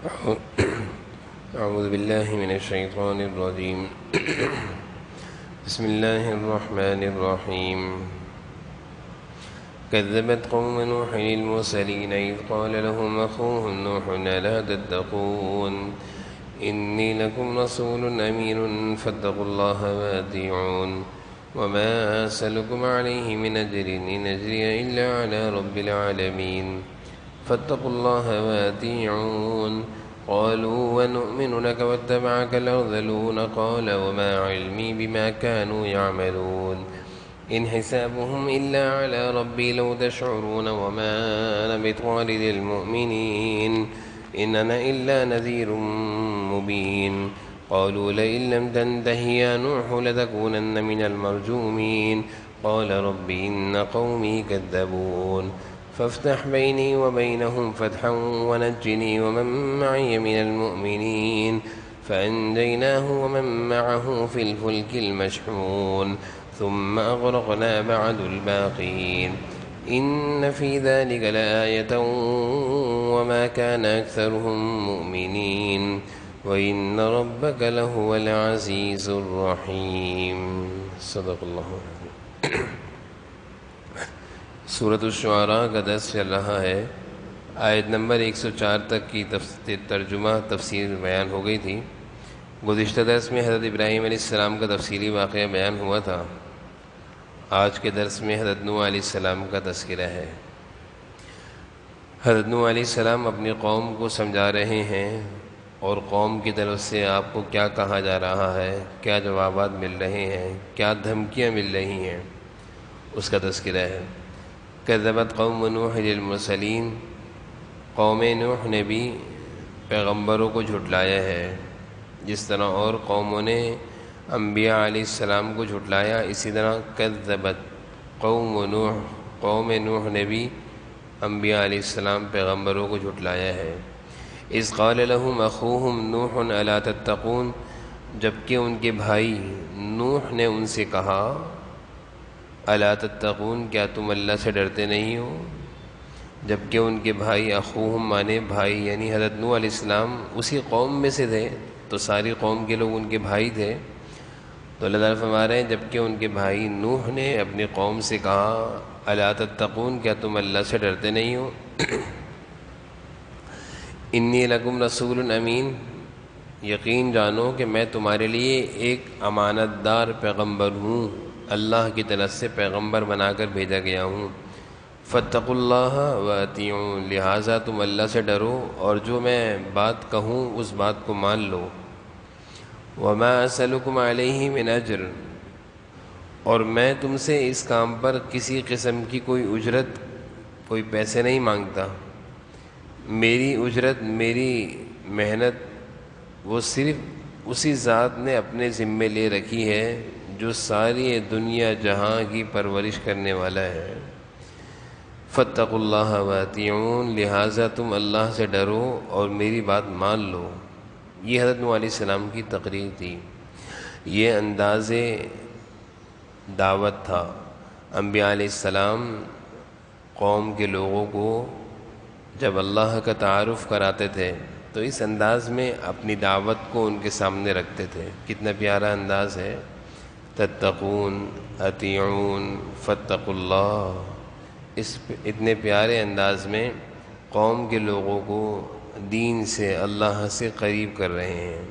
أعوذ بالله من الشيطان الرجيم. بسم الله الرحمن الرحيم. كذبت قوم نوح المرسلين إذ قال لهم أخوهم نوح ألا تتقون إني لكم رسول أمين فاتقوا الله وأطيعون وما أسألكم عليه من أجر إن أجري إلا على رب العالمين فاتقوا الله وأطيعون قالوا ونؤمن لك واتبعك الأرذلون قال وما علمي بما كانوا يعملون إن حسابهم إلا على ربي لو تشعرون وما أنا بطارد المؤمنين إن أنا إلا نذير مبين قالوا لئن لم تنته يا نوح لتكونن من المرجومين قال رب إن قومي كذبون فافتح بيني وبينهم فتحا ونجني ومن معي من المؤمنين فأنجيناه ومن معه في الفلك المشحون ثم أغرقنا بعد الباقين إن في ذلك لآية وما كان أكثرهم مؤمنين وإن ربك لهو العزيز الرحيم. صدق اللہ العظیم. سورۃ الشعراء کا درس چل رہا ہے. آیت نمبر 104 تک کی ترجمہ تفسیر بیان ہو گئی تھی. گزشتہ درس میں حضرت ابراہیم علیہ السلام کا تفصیلی واقعہ بیان ہوا تھا. آج کے درس میں حضرت نوح علیہ السلام کا تذکرہ ہے. حضرت نوح علیہ السلام اپنی قوم کو سمجھا رہے ہیں اور قوم کی طرف سے آپ کو کیا کہا جا رہا ہے، کیا جوابات مل رہے ہیں، کیا دھمکیاں مل رہی ہیں، اس کا تذکرہ ہے. کذبت قوم نوح المرسلین، قوم نوح نے بھی پیغمبروں کو جھٹلایا ہے. جس طرح اور قوموں نے انبیاء علیہ السلام کو جھٹلایا، اسی طرح کذبت قوم نوح، قوم نوح نے بھی انبیاء علیہ السلام پیغمبروں کو جھٹلایا ہے. اذ قال لهم اخوهم نوح الا تتقون، جبکہ ان کے بھائی نوح نے ان سے کہا الا تتقون، کیا تم اللہ سے ڈرتے نہیں ہو. جبکہ ان کے بھائی اخوہم مانے بھائی، یعنی حضرت نوح علیہ السلام اسی قوم میں سے تھے، تو ساری قوم کے لوگ ان کے بھائی تھے. تو اللہ تعالیٰ فرما رہے ہیں جبکہ ان کے بھائی نوح نے اپنی قوم سے کہا الا تتقون، کیا تم اللہ سے ڈرتے نہیں ہو. انی لکم رسول امین، یقین جانو کہ میں تمہارے لیے ایک امانت دار پیغمبر ہوں، اللہ کی طرف سے پیغمبر بنا کر بھیجا گیا ہوں. فاتقوا اللہ واطیعون، لہٰذا تم اللہ سے ڈرو اور جو میں بات کہوں اس بات کو مان لو. وما اسألکم علیہ من اجر، اور میں تم سے اس کام پر کسی قسم کی کوئی اجرت، کوئی پیسے نہیں مانگتا. میری اجرت، میری محنت وہ صرف اسی ذات نے اپنے ذمے لے رکھی ہے جو ساری دنیا جہاں کی پرورش کرنے والا ہے. فاتقوا اللہ واطیعون، لہٰذا تم اللہ سے ڈرو اور میری بات مان لو. یہ حضرت نوح علیہ السلام کی تقریر تھی، یہ انداز دعوت تھا. انبیاء علیہ السلام قوم کے لوگوں کو جب اللہ کا تعارف کراتے تھے تو اس انداز میں اپنی دعوت کو ان کے سامنے رکھتے تھے. کتنا پیارا انداز ہے. تتقون، اطیعون، فاتقوا اللہ، اس اتنے پیارے انداز میں قوم کے لوگوں کو دین سے، اللہ سے قریب کر رہے ہیں.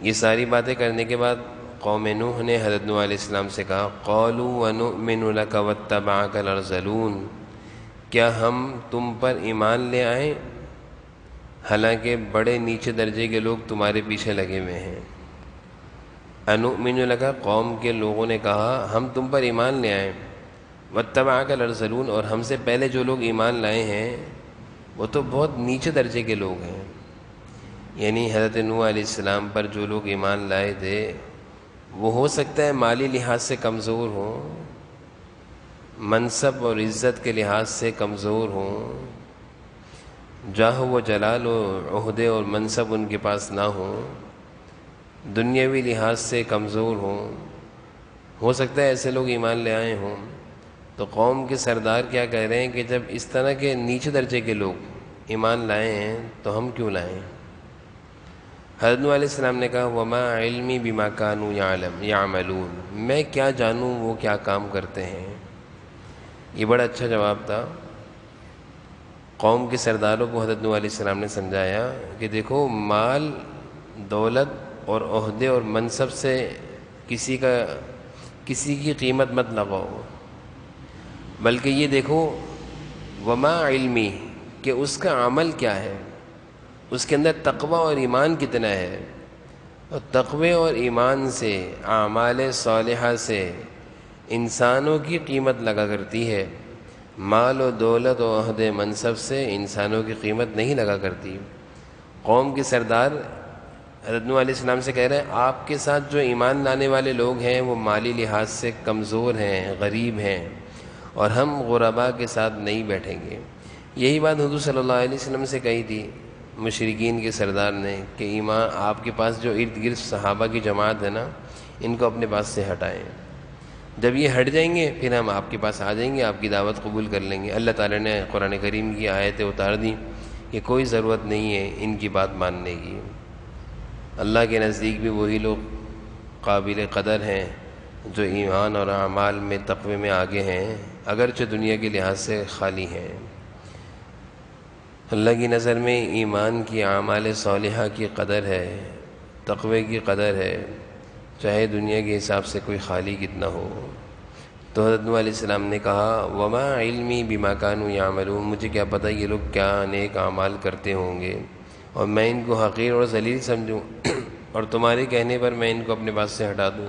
یہ ساری باتیں کرنے کے بعد قوم نوح نے حضرت نوح علیہ السلام سے کہا قالوا ونؤمن لک واتبعک الارذلون، کیا ہم تم پر ایمان لے آئیں حالانکہ بڑے نیچے درجے کے لوگ تمہارے پیچھے لگے ہوئے ہیں. انؤمن لک، قوم کے لوگوں نے کہا ہم تم پر ایمان لے آئیں. واتبعک الارذلون، اور ہم سے پہلے جو لوگ ایمان لائے ہیں وہ تو بہت نیچے درجے کے لوگ ہیں. یعنی حضرت نوح علیہ السلام پر جو لوگ ایمان لائے تھے وہ ہو سکتا ہے مالی لحاظ سے کمزور ہوں، منصب اور عزت کے لحاظ سے کمزور ہوں، جاہ و جلال و عہدے اور منصب ان کے پاس نہ ہوں، دنیاوی لحاظ سے کمزور ہوں. ہو سکتا ہے ایسے لوگ ایمان لے آئے ہوں. تو قوم کے سردار کیا کہہ رہے ہیں کہ جب اس طرح کے نیچے درجے کے لوگ ایمان لائے ہیں تو ہم کیوں لائیں؟ حضرت نوح علیہ السلام نے کہا وما علمی بما کانوا یعملون، میں کیا جانوں وہ کیا کام کرتے ہیں۔ یہ بڑا اچھا جواب تھا۔ قوم کے سرداروں کو حضرت نوح علیہ السلام نے سمجھایا کہ دیکھو، مال، دولت اور عہدے اور منصب سے کسی کی قیمت مت لگاؤ، بلکہ یہ دیکھو وما علمی کہ اس کا عمل کیا ہے، اس کے اندر تقوی اور ایمان کتنا ہے، اور تقوی اور ایمان سے، اعمال صالحہ سے انسانوں کی قیمت لگا کرتی ہے، مال و دولت و عہد منصب سے انسانوں کی قیمت نہیں لگا کرتی۔ قوم کے سردار حضرت نوح علیہ السلام سے کہہ رہے ہیں آپ کے ساتھ جو ایمان لانے والے لوگ ہیں وہ مالی لحاظ سے کمزور ہیں، غریب ہیں، اور ہم غرباء کے ساتھ نہیں بیٹھیں گے۔ یہی بات حضور صلی اللہ علیہ وسلم سے کہی تھی مشرکین کے سردار نے کہ ایمان آپ کے پاس جو ارد گرد صحابہ کی جماعت ہے نا، ان کو اپنے پاس سے ہٹائیں، جب یہ ہٹ جائیں گے پھر ہم آپ کے پاس آ جائیں گے، آپ کی دعوت قبول کر لیں گے۔ اللہ تعالیٰ نے قرآن کریم کی آیتیں اتار دیں کہ کوئی ضرورت نہیں ہے ان کی بات ماننے کی۔ اللہ کے نزدیک بھی وہی لوگ قابل قدر ہیں جو ایمان اور اعمال میں تقوی میں آگے ہیں، اگرچہ دنیا کے لحاظ سے خالی ہیں۔ اللہ کی نظر میں ایمان کی، اعمال صالحہ کی قدر ہے، تقوی کی قدر ہے، چاہے دنیا کے حساب سے کوئی خالی کتنا ہو۔ تو حضرت نوح علیہ السلام نے کہا وما علمی بما کانوا یعملون، مجھے کیا پتہ یہ لوگ کیا نیک اعمال کرتے ہوں گے اور میں ان کو حقیر اور ذلیل سمجھوں اور تمہارے کہنے پر میں ان کو اپنے پاس سے ہٹا دوں۔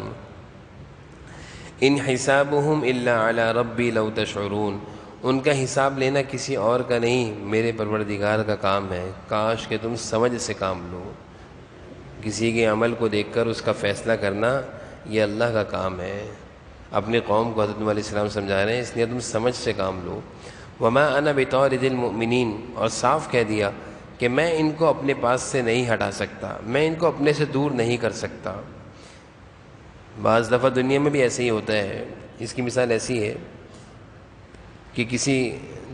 ان حسابهم الا علی ربی لو تشعرون، ان کا حساب لینا کسی اور کا نہیں، میرے پروردگار کا کام ہے، کاش کہ تم سمجھ سے کام لو۔ کسی کے عمل کو دیکھ کر اس کا فیصلہ کرنا یہ اللہ کا کام ہے۔ اپنی قوم کو حضرت نوح علیہ السلام سمجھا رہے ہیں، اس لیے تم سمجھ سے کام لو۔ وما انا بطارد المؤمنین، اور صاف کہہ دیا کہ میں ان کو اپنے پاس سے نہیں ہٹا سکتا، میں ان کو اپنے سے دور نہیں کر سکتا۔ بعض دفعہ دنیا میں بھی ایسے ہی ہوتا ہے۔ اس کی مثال ایسی ہے کہ کسی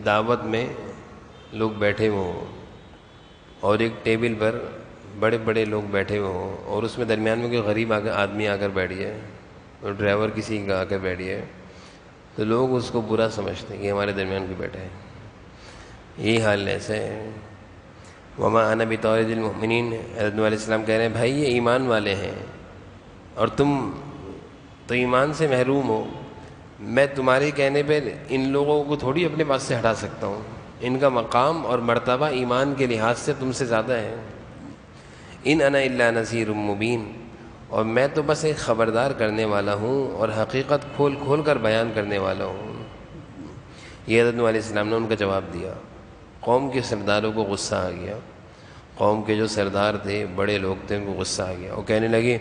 دعوت میں لوگ بیٹھے ہوئے ہوں اور ایک ٹیبل پر بڑے بڑے لوگ بیٹھے ہوئے ہوں اور اس میں درمیان میں کوئی غریب آدمی آ کر بیٹھ جائے اور ڈرائیور کسی کا آ کر بیٹھ جائے تو لوگ اس کو برا سمجھتے ہیں کہ ہمارے درمیان کوئی بیٹھا ہے۔ یہی حال ایسے ہے۔ وما انا بطارد المؤمنین، حضرت نوح علیہ السلام کہہ رہے ہیں بھائی یہ ایمان والے ہیں اور تم تو ایمان سے محروم ہو، میں تمہارے کہنے پہ ان لوگوں کو تھوڑی اپنے پاس سے ہٹا سکتا ہوں، ان کا مقام اور مرتبہ ایمان کے لحاظ سے تم سے زیادہ ہے۔ ان انا الا نذیر مبین، اور میں تو بس ایک خبردار کرنے والا ہوں اور حقیقت کھول کھول کر بیان کرنے والا ہوں۔ یہ حضرت نوح علیہ السلام نے ان کا جواب دیا۔ قوم کے سرداروں کو غصہ آ گیا، قوم کے جو سردار تھے، بڑے لوگ تھے، ان کو غصہ آ گیا۔ وہ کہنے لگے،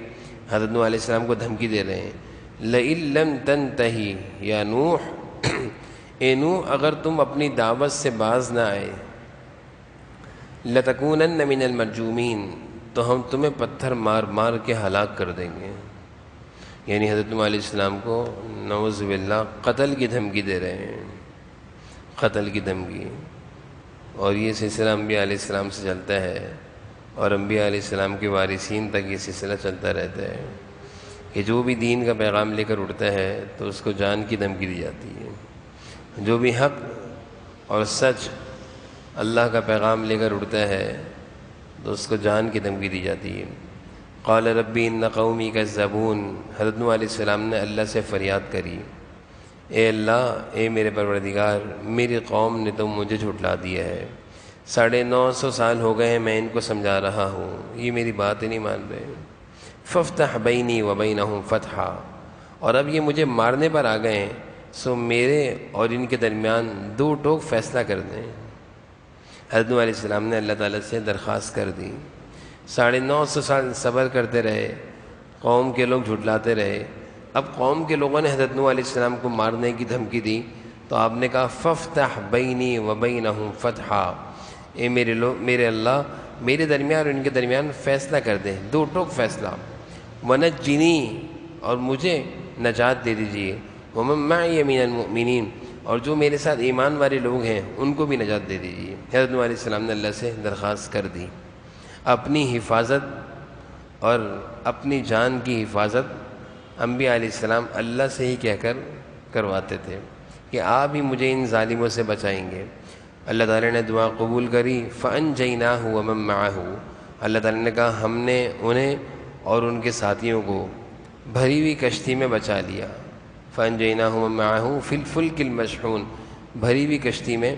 حضرت نوح علیہ السلام کو دھمکی دے رہے ہیں، لئن لم تنتہی یا نوح، اے نوح اگر تم اپنی دعوت سے باز نہ آئے، لتکونن من المرجومین، تو ہم تمہیں پتھر مار مار کے ہلاک کر دیں گے۔ یعنی حضرت نوح علیہ السلام کو نعوذ باللہ قتل کی دھمکی دے رہے ہیں، قتل کی دھمکی۔ اور یہ سلسلہ انبیاء علیہ السلام سے چلتا ہے اور انبیاء علیہ السلام کے وارثین تک یہ سلسلہ چلتا رہتا ہے کہ جو بھی دین کا پیغام لے کر اٹھتا ہے تو اس کو جان کی دھمکی دی جاتی ہے۔ جو بھی حق اور سچ اللہ کا پیغام لے کر اٹھتا ہے تو اس کو جان کی دھمکی دی جاتی ہے۔ قال ربی ان قومی کذبون، حضرت نوح علیہ السلام نے اللہ سے فریاد کری، اے اللہ، اے میرے پروردگار، میری قوم نے تو مجھے جھٹلا دیا ہے، 950 سال ہو گئے ہیں میں ان کو سمجھا رہا ہوں، یہ میری بات ہی نہیں مان رہے۔ فافتح بینی وبینہم فتحا، اور اب یہ مجھے مارنے پر آ گئے ہیں، سو میرے اور ان کے درمیان دو ٹوک فیصلہ کر دیں۔ حضرت نوح علیہ السلام نے اللہ تعالیٰ سے درخواست کر دی۔ 950 سال صبر کرتے رہے، قوم کے لوگ جھٹلاتے رہے۔ اب قوم کے لوگوں نے حضرت نوح علیہ السلام کو مارنے کی دھمکی دی تو آپ نے کہا فافتح بینی وبینہم فتحا، اے میرے اللہ، میرے درمیان اور ان کے درمیان فیصلہ کر دیں، دو ٹوک فیصلہ۔ ونجنی، اور مجھے نجات دے دیجیے، ومن معی من المؤمنین، اور جو میرے ساتھ ایمان والے لوگ ہیں ان کو بھی نجات دے دیجیے۔ حضرت نوح علیہ السلام نے اللہ سے درخواست کر دی۔ اپنی حفاظت اور اپنی جان کی حفاظت انبیاء علیہ السلام اللہ سے ہی کہہ کر کرواتے تھے کہ آپ ہی مجھے ان ظالموں سے بچائیں گے۔ اللہ تعالیٰ نے دعا قبول کری، فَأَنْجَيْنَاهُ وَمَن مَّعَهُ، اللہ تعالیٰ نے کہا ہم نے انہیں اور ان کے ساتھیوں کو بھری ہوئی کشتی میں بچا لیا۔ فَأَنْجَيْنَاهُ وَمَن مَّعَهُ فِي الْفُلْكِ الْمَشْحُونِ، بھری ہوئی کشتی میں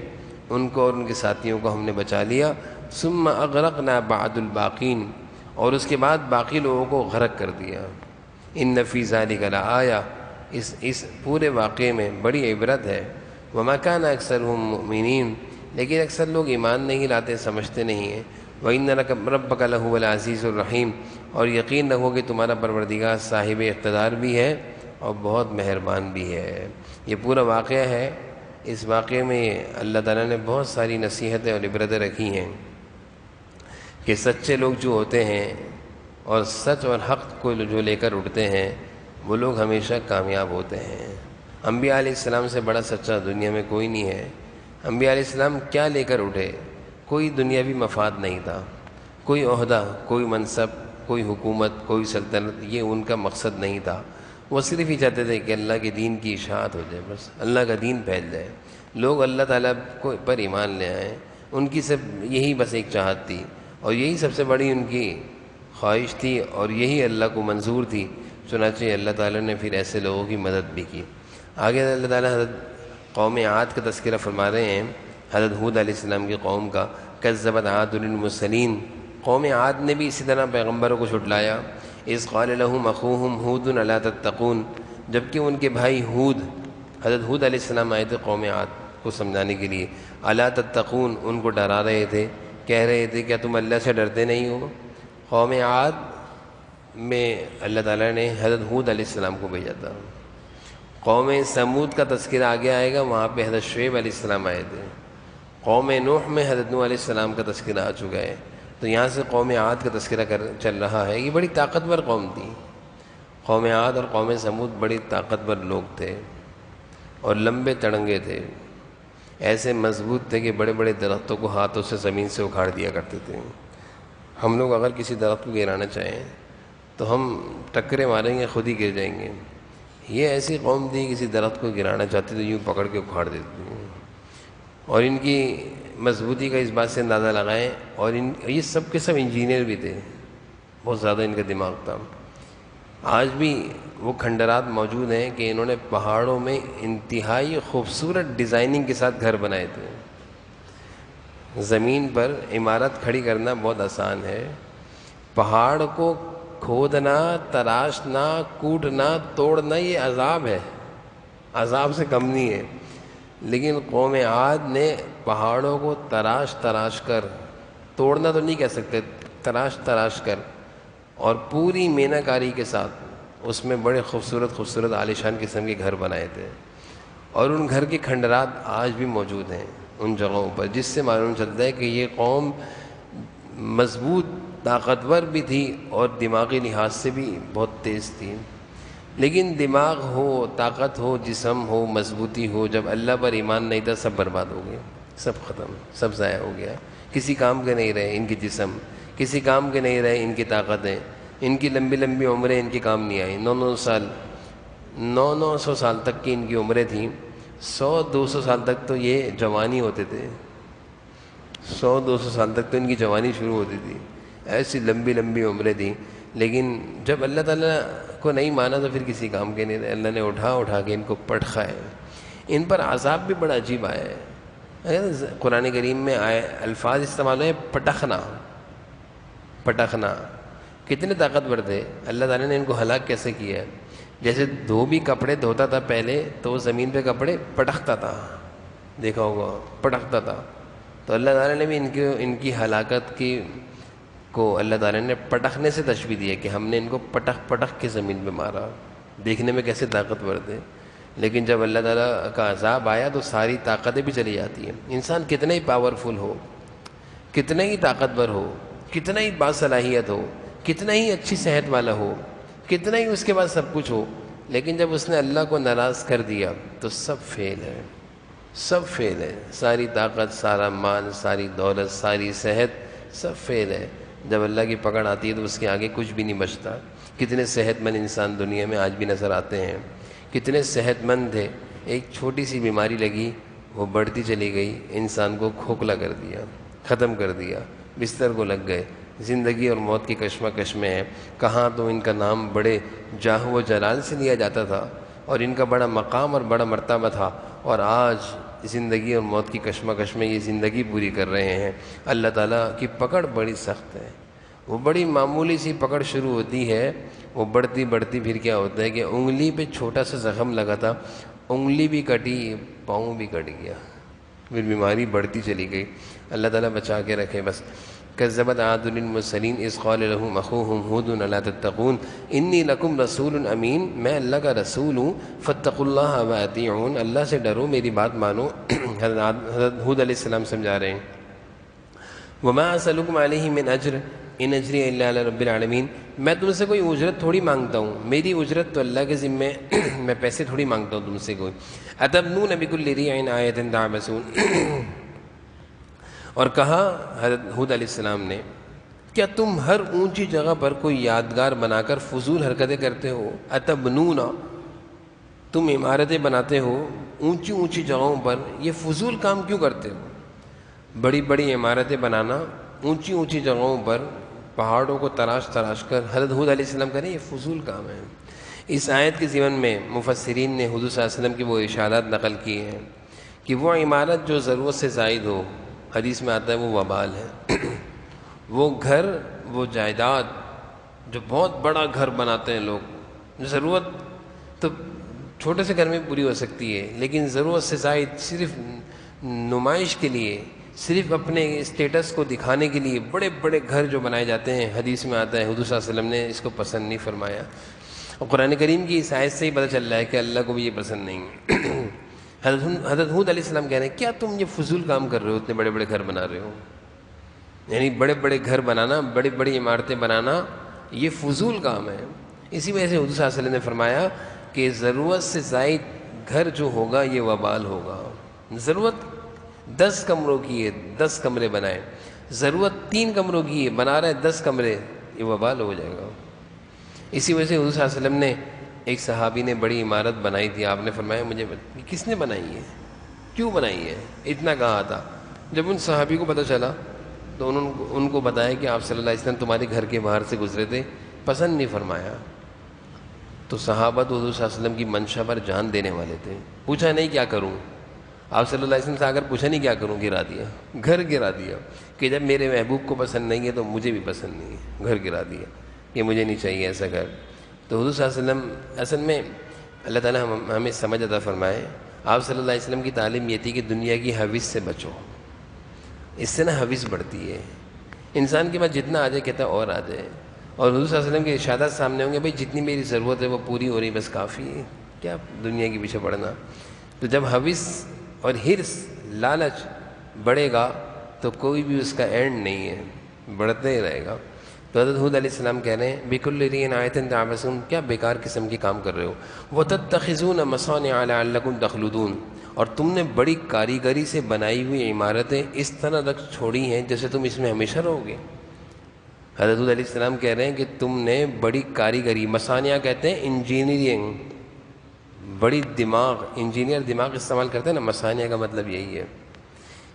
ان کو اور ان کے ساتھیوں کو ہم نے بچا لیا۔ ثُمَّ أَغْرَقْنَا بَعْدُ الْبَاقِينَ، اور اس کے بعد باقی لوگوں کو غرق کر دیا۔ إِنَّ فِي ذَلِكَ لَآيَةً، اس پورے واقعے میں بڑی عبرت ہے۔ وَمَا كَانَ أَكْثَرُهُم مُؤْمِنِينَ، لیکن اکثر لوگ ایمان نہیں لاتے، سمجھتے نہیں ہیں۔ وَإِنَّ رَبَّكَ لَهُوَ الْعَزِيزُ الرَّحِيمُ، اور یقین رکھو کہ تمہارا پروردگار صاحب اقتدار بھی ہے اور بہت مہربان بھی ہے۔ یہ پورا واقعہ ہے، اس واقعے میں اللہ تعالیٰ نے بہت ساری نصیحتیں اور عبرتیں رکھی ہیں کہ سچے لوگ جو ہوتے ہیں اور سچ اور حق کو جو لے کر اٹھتے ہیں وہ لوگ ہمیشہ کامیاب ہوتے ہیں۔ انبیاء علیہ السلام سے بڑا سچا دنیا میں کوئی نہیں ہے۔ انبیاء علیہ السلام کیا لے کر اٹھے؟ کوئی دنیاوی مفاد نہیں تھا، کوئی عہدہ، کوئی منصب، کوئی حکومت، کوئی سلطنت، یہ ان کا مقصد نہیں تھا۔ وہ صرف ہی چاہتے تھے کہ اللہ کے دین کی اشاعت ہو جائے، بس اللہ کا دین پھیل جائے، لوگ اللہ تعالیٰ کو پر ایمان لے آئیں۔ ان کی سب یہی بس ایک چاہت تھی اور یہی سب سے بڑی ان کی خواہش تھی اور یہی اللہ کو منظور تھی۔ چنانچہ اللہ تعالیٰ نے پھر ایسے لوگوں کی مدد بھی کی۔ آگے اللہ تعالیٰ حضرت قوم عاد کا تذکرہ فرما رہے ہیں، حضرت ہود علیہ السلام کی قوم کا۔ کذبت عاد المرسلین، قوم عاد نے بھی اسی طرح پیغمبروں کو جھٹلایا۔ اذ قال لهم اخوهم ہود الا تتقون، جبکہ ان کے بھائی ہود، حضرت ہود علیہ السلام آئے تھے قوم عاد کو سمجھانے کے لیے۔ الا تتقون، ان کو ڈرا رہے تھے، کہہ رہے تھے کیا تم اللہ سے ڈرتے نہیں ہو؟ قوم عاد میں اللہ تعالیٰ نے حضرت ہود علیہ السلام کو بھیجا تھا۔ قوم سمود کا تذکرہ آگے آئے گا، وہاں پہ حضرت شعیب علیہ السلام آئے تھے۔ قوم نوح میں حضرت نوح علیہ السلام کا تذکرہ آ چکا ہے، تو یہاں سے قوم عاد کا تذکرہ چل رہا ہے۔ یہ بڑی طاقتور قوم تھی، قوم عاد اور قوم سمود بڑی طاقتور لوگ تھے اور لمبے تڑنگے تھے، ایسے مضبوط تھے کہ بڑے بڑے درختوں کو ہاتھوں سے زمین سے اکھاڑ دیا کرتے تھے۔ ہم لوگ اگر کسی درخت کو گرانا چاہیں تو ہم ٹکرے ماریں گے، خود ہی گر جائیں گے۔ یہ ایسی قوم تھی، کسی درخت کو گرانا چاہتے تو یوں پکڑ کے اکھاڑ دیتی ہیں، اور ان کی مضبوطی کا اس بات سے اندازہ لگائیں۔ اور یہ سب کے سب انجینئر بھی تھے، بہت زیادہ ان کا دماغ تھا۔ آج بھی وہ کھنڈرات موجود ہیں کہ انہوں نے پہاڑوں میں انتہائی خوبصورت ڈیزائننگ کے ساتھ گھر بنائے تھے۔ زمین پر عمارت کھڑی کرنا بہت آسان ہے، پہاڑ کو کھودنا، تراشنا، کوٹنا، توڑنا یہ عذاب ہے، عذاب سے کم نہیں ہے۔ لیکن قوم عاد نے پہاڑوں کو تراش کر، توڑنا تو نہیں کہہ سکتے، تراش کر، اور پوری مینہ کاری کے ساتھ اس میں بڑے خوبصورت عالیشان قسم کے گھر بنائے تھے، اور ان گھر کے کھنڈرات آج بھی موجود ہیں ان جگہوں پر، جس سے معلوم چلتا ہے کہ یہ قوم مضبوط، طاقتور بھی تھی اور دماغی لحاظ سے بھی بہت تیز تھی۔ لیکن دماغ ہو، طاقت ہو، جسم ہو، مضبوطی ہو، جب اللہ پر ایمان نہیں تھا سب برباد ہو گئے، سب ختم، سب ضائع ہو گیا۔ کسی کام کے نہیں رہے ان کے جسم، کسی کام کے نہیں رہے ان کی طاقتیں، ان کی لمبی لمبی عمریں ان کے کام نہیں آئیں۔ 900 سال تک کی ان کی عمریں تھیں، 100-200 سال تک تو یہ جوانی ہوتے تھے، 100-200 سال تک تو ان کی جوانی شروع ہوتی تھی، ایسی لمبی لمبی عمریں تھیں۔ لیکن جب اللہ تعالیٰ کو نہیں مانا تو پھر کسی کام کے نہیں رہے، اللہ نے اٹھا کے ان کو پٹخا ہے۔ ان پر عذاب بھی بڑا عجیب آیا ہے، قرآن کریم میں آئے الفاظ استعمال ہوئے پٹخنا، کتنے طاقتور تھے، اللہ تعالیٰ نے ان کو ہلاک کیسے کیا ہے۔ جیسے دھوبی کپڑے دھوتا تھا پہلے تو وہ زمین پہ کپڑے پٹختا تھا، دیکھا ہوگا، پٹختا تھا، تو اللہ تعالیٰ نے بھی ان کی ہلاکت کو اللہ تعالیٰ نے پٹخنے سے تشبیہ دیا کہ ہم نے ان کو پٹخ کے زمین پہ مارا۔ دیکھنے میں کیسے طاقتور تھے، لیکن جب اللہ تعالیٰ کا عذاب آیا تو ساری طاقتیں بھی چلی جاتی ہیں۔ انسان کتنا ہی پاورفل ہو، کتنا ہی طاقتور ہو، کتنا ہی باصلاحیت ہو، کتنا ہی اچھی صحت والا ہو، کتنا ہی اس کے پاس سب کچھ ہو، لیکن جب اس نے اللہ کو ناراض کر دیا تو سب فیل ہے، سب فیل ہے، ساری طاقت، سارا مال، ساری دولت، ساری صحت، سب فیل ہے۔ جب اللہ کی پکڑ آتی ہے تو اس کے آگے کچھ بھی نہیں بچتا۔ کتنے صحت مند انسان دنیا میں آج بھی نظر آتے ہیں، کتنے صحت مند تھے، ایک چھوٹی سی بیماری لگی، وہ بڑھتی چلی گئی، انسان کو کھوکھلا کر دیا، ختم کر دیا، بستر کو لگ گئے، زندگی اور موت کی کشمکش میں ہے۔ کہاں تو ان کا نام بڑے جاہ و جلال سے لیا جاتا تھا اور ان کا بڑا مقام اور بڑا مرتبہ تھا، اور آج زندگی اور موت کی کشمکش میں یہ زندگی پوری کر رہے ہیں۔ اللہ تعالیٰ کی پکڑ بڑی سخت ہے، وہ بڑی معمولی سی پکڑ شروع ہوتی ہے، وہ بڑھتی بڑھتی پھر کیا ہوتا ہے کہ انگلی پہ چھوٹا سا زخم لگا تھا، انگلی بھی کٹی، پاؤں بھی کٹ گیا، پھر بیماری بڑھتی چلی گئی۔ اللہ تعالیٰ بچا کے رکھے بس۔ کذبت عاد للمرسلین اذ قال لهم اخوهم ہود الا تتقون انی لکم رسول امین، میں اللہ کا رسول ہوں، فاتقوا اللہ واطیعون، اللہ سے ڈرو، میری بات مانو۔ حضرت ہود علیہ السلام سمجھا رہے ہیں، وما اسألکم علیہ من اجر ان اجری الا علی رب العالمین، میں تم سے کوئی اجرت تھوڑی مانگتا ہوں، میری اجرت تو اللہ کے ذمے، میں پیسے تھوڑی مانگتا ہوں تم سے کوئی۔ اتبنون بکل ریع آیۃ تعبثون، اور کہا حضرت ہود علیہ السلام نے، کیا تم ہر اونچی جگہ پر کوئی یادگار بنا کر فضول حرکتیں کرتے ہو؟ اتبنون، تم عمارتیں بناتے ہو اونچی اونچی جگہوں پر، یہ فضول کام کیوں کرتے ہو؟ بڑی بڑی عمارتیں بنانا اونچی اونچی جگہوں پر، پہاڑوں کو تراش تراش کر، حضرت ہود علیہ السلام کہہ رہے ہیں یہ فضول کام ہے۔ اس آیت کے ضمن میں مفسرین نے حضور صلی اللہ علیہ وسلم کی وہ ارشادات نقل کیے ہیں کہ وہ عمارت جو ضرورت سے زائد ہو، حدیث میں آتا ہے وہ وبال ہے۔ وہ گھر، وہ جائیداد جو بہت بڑا گھر بناتے ہیں لوگ، ضرورت تو چھوٹے سے گھر میں پوری ہو سکتی ہے، لیکن ضرورت سے زائد صرف نمائش کے لیے، صرف اپنے اسٹیٹس کو دکھانے کے لیے بڑے بڑے گھر جو بنائے جاتے ہیں، حدیث میں آتا ہے حضور صلی اللہ علیہ وسلم نے اس کو پسند نہیں فرمایا، اور قرآن کریم کی اس آیت سے ہی پتہ چل رہا ہے کہ اللہ کو بھی یہ پسند نہیں ہے۔ حضرت ہود علیہ السلام کہہ رہے ہیں کیا تم یہ فضول کام کر رہے ہو، اتنے بڑے بڑے گھر بنا رہے ہو؟ یعنی بڑے بڑے گھر بنانا، بڑی بڑی عمارتیں بنانا یہ فضول کام ہے۔ اسی وجہ سے حضور صلی اللہ علیہ وسلم نے فرمایا کہ ضرورت سے زائد گھر جو ہوگا یہ وبال ہوگا۔ ضرورت 10 کمروں کی ہے، 10 کمرے بنائے، ضرورت 3 کمروں کی ہے، بنا رہے 10 کمرے، یہ وبال ہو جائے گا۔ اسی وجہ سے حضور صلی اللہ علیہ وسلم نے، ایک صحابی نے بڑی عمارت بنائی تھی، آپ نے فرمایا مجھے کس نے بنائی ہے، کیوں بنائی ہے، اتنا کہا تھا۔ جب ان صحابی کو پتہ چلا تو ان کو بتایا کہ آپ صلی اللہ علیہ وسلم تمہارے گھر کے باہر سے گزرے تھے، پسند نہیں فرمایا۔ تو صحابہ تو حضور صلی اللہ علیہ وسلم کی منشا پر جان دینے والے تھے، پوچھا نہیں کیا کروں، آپ صلی اللہ علیہ وسلم سے اگر پوچھا نہیں کیا کروں، گرا دیا، گھر گرا دیا، کہ جب میرے محبوب کو پسند نہیں ہے تو مجھے بھی پسند نہیں ہے، گھر گرا دیا کہ مجھے نہیں چاہیے ایسا گھر۔ تو حضور صلی اللہ علیہ وسلم اصل میں اللہ تعالیٰ ہمیں سمجھ عطا فرمائے، آپ صلی اللہ علیہ وسلم کی تعلیم یہ تھی کہ دنیا کی حوث سے بچو، اس سے نا حوث بڑھتی ہے، انسان کے پاس جتنا آ جائے کہتا ہے اور آ جائے، اور حضور صلی اللہ علیہ وسلم کے ارشادات سامنے ہوں گے، بھائی جتنی میری ضرورت ہے وہ پوری ہو رہی بس کافی ہے، کیا دنیا کے پیچھے پڑنا۔ تو جب حوث اور حرص، لالچ بڑھے گا تو کوئی بھی اس کا اینڈ نہیں ہے، بڑھتے ہی رہے گا۔ تو حضرت ہود علیہ السلام کہہ رہے ہیں بِكُلِّ رِيعٍ آیَةٍ تَعْبَثُونَ، کیا بیکار قسم کی کام کر رہے ہو، وَتَتَّخِذُونَ مَصَانِعَ لَعَلَّكُمْ تَخْلُدُونَ، اور تم نے بڑی کاریگری سے بنائی ہوئی عمارتیں اس طرح رکھ چھوڑی ہیں جیسے تم اس میں ہمیشہ رہو گے۔ حضرت ہود علیہ السلام کہہ رہے ہیں کہ تم نے بڑی کاریگری، مصانع کہتے ہیں انجینئرنگ، بڑی دماغ، انجینئر دماغ استعمال کرتے ہیں نا، مصانع کا مطلب یہی ہے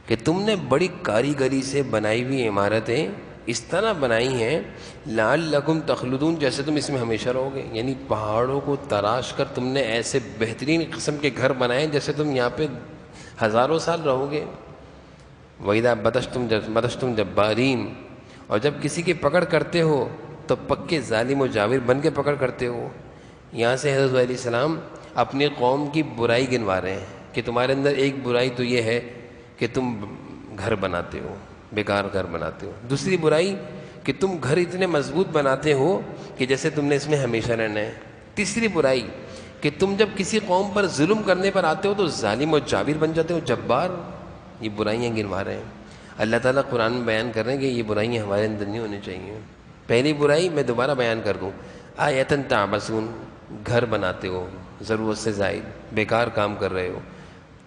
کہ تم نے بڑی کاریگری سے بنائی ہوئی عمارتیں اس طرح بنائی ہیں لعلکم تخلدون، جیسے تم اس میں ہمیشہ رہو گے، یعنی پہاڑوں کو تراش کر تم نے ایسے بہترین قسم کے گھر بنائے جیسے تم یہاں پہ ہزاروں سال رہو گے۔ وَإِذَا بَطَشْتُمْ جَبَّارِينَ، اور جب کسی کی پکڑ کرتے ہو تو پکے ظالم و جاور بن کے پکڑ کرتے ہو۔ یہاں سے حضرت علیہ السلام اپنی قوم کی برائی گنوا رہے ہیں کہ تمہارے اندر ایک برائی تو یہ ہے کہ تم گھر بناتے ہو، بیکار گھر بناتے ہو۔ دوسری برائی کہ تم گھر اتنے مضبوط بناتے ہو کہ جیسے تم نے اس میں ہمیشہ رہنا ہے۔ تیسری برائی کہ تم جب کسی قوم پر ظلم کرنے پر آتے ہو تو ظالم و جابر بن جاتے ہو، جبار۔ یہ برائیاں گنوا رہے ہیں۔ اللہ تعالیٰ قرآن میں بیان کر رہے ہیں کہ یہ برائیاں ہمارے اندر نہیں ہونی چاہیے۔ پہلی برائی میں دوبارہ بیان کر دوں، آیتن تعبثون، گھر بناتے ہو ضرورت سے زائد، بیکار کام کر رہے ہو۔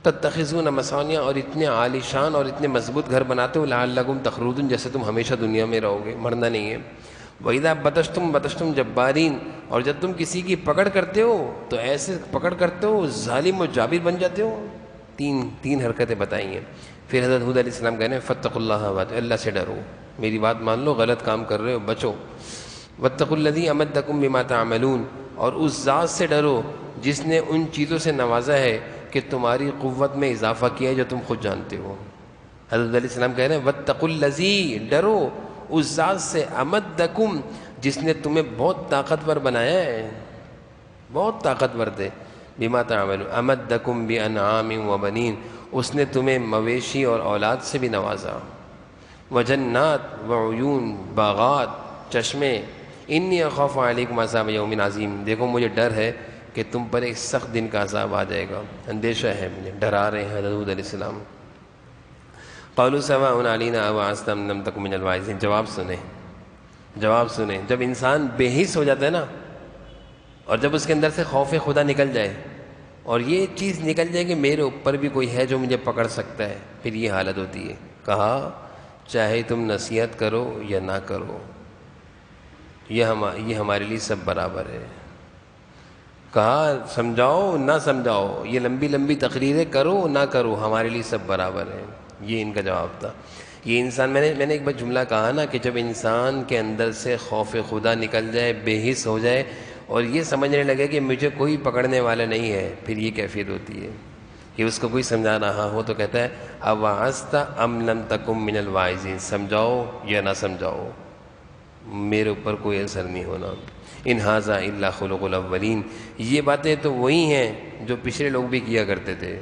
تتخذون مصانع، اور اتنے عالی شان اور اتنے مضبوط گھر بناتے ہو، لعلکم تخلدون، جیسے تم ہمیشہ دنیا میں رہو گے، مرنا نہیں ہے۔ وَإِذَا بَطَشْتُمْ بَطَشْتُمْ جَبَّارِينَ، اور جب تم کسی کی پکڑ کرتے ہو تو ایسے پکڑ کرتے ہو ظالم و جابر بن جاتے ہو۔ تین حرکتیں بتائی ہیں۔ پھر حضرت ہود علیہ السلام کہنے فاتقوا اللہ، اللہ سے ڈرو، میری بات مان لو، غلط کام کر رہے ہو بچو۔ واتقوا الذی امدکم بما تعملون، اور اس ذات سے ڈرو جس نے ان چیزوں سے نوازا ہے کہ تمہاری قوت میں اضافہ کیا ہے جو تم خود جانتے ہو۔ حضرت علیہ السلام کہہ رہے ہیں واتقوا الذی، ڈرو اس ذات سے، امدکم، جس نے تمہیں بہت طاقتور بنایا ہے، بہت طاقتور تھے، بما تعملون، امدکم بانعام وبنین، اس نے تمہیں مویشی اور اولاد سے بھی نوازا، وجنات وعیون، باغات، چشمے، انی اخاف علیکم عذاب یوم عظیم، دیکھو مجھے ڈر ہے کہ تم پر ایک سخت دن کا عذاب آ جائے گا، اندیشہ ہے مجھے، ڈرا رہے ہیں حضرت علیہ السلام۔ قالوا سواء علینا اوعظت ام لم تکن من الواعظین، جواب سنیں، جب انسان بے حس ہو جاتا ہے نا، اور جب اس کے اندر سے خوف خدا نکل جائے اور یہ چیز نکل جائے کہ میرے اوپر بھی کوئی ہے جو مجھے پکڑ سکتا ہے، پھر یہ حالت ہوتی ہے۔ کہا چاہے تم نصیحت کرو یا نہ کرو، یہ ہمارے لیے سب برابر ہے۔ کہا سمجھاؤ نہ سمجھاؤ، یہ لمبی لمبی تقریریں کرو نہ کرو، ہمارے لیے سب برابر ہے، یہ ان کا جواب تھا۔ یہ انسان، میں نے ایک بار جملہ کہا نا کہ جب انسان کے اندر سے خوف خدا نکل جائے، بے حس ہو جائے اور یہ سمجھنے لگے کہ مجھے کوئی پکڑنے والا نہیں ہے، پھر یہ کیفیت ہوتی ہے کہ اس کو کوئی سمجھا رہا ہو تو کہتا ہے اوعظت ام لم تکن من الواعظین، سمجھاؤ یا نہ سمجھاؤ میرے اوپر کوئی اثر نہیں ہونا۔ ان ھذا الا خلق الاولین، یہ باتیں تو وہی ہیں جو پچھلے لوگ بھی کیا کرتے تھے۔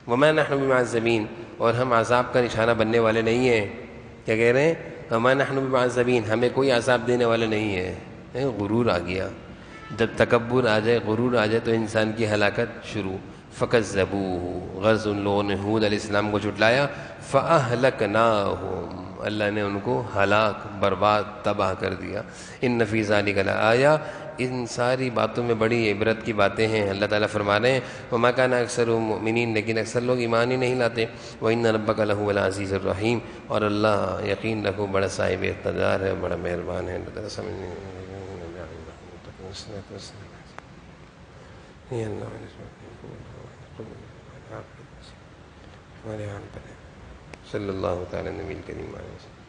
وما نحن بمعذبین، اور ہم عذاب کا نشانہ بننے والے نہیں ہیں۔ کیا کہہ رہے ہیں؟ وما نحن بمعذبین، ہمیں کوئی عذاب دینے والا نہیں ہے۔ غرور آ گیا، جب تکبر آ جائے، غرور آ جائے تو انسان کی ہلاکت شروع۔ فکذبوہ، غرض ان لوگوں نے حود علیہ السلام کو جھٹلایا، فاہلکناہم، اللہ نے ان کو ہلاک، برباد، تباہ کر دیا۔ ان فی ذلک لآیہ، ان ساری باتوں میں بڑی عبرت کی باتیں ہیں۔ اللہ تعالیٰ فرما رہے ہیں وما کان اکثرهم مؤمنین، لیکن اکثر لوگ ایمان ہی نہیں لاتے۔ وان ربک لہو العزیز الرحیم، اور اللہ یقین رکھو بڑا صاحب اقتدار ہے، بڑا مہربان ہے۔ اللہ تعالیٰ سمجھنے صلی اللہ تعالیٰ نبی الکریم علیہ وسلم۔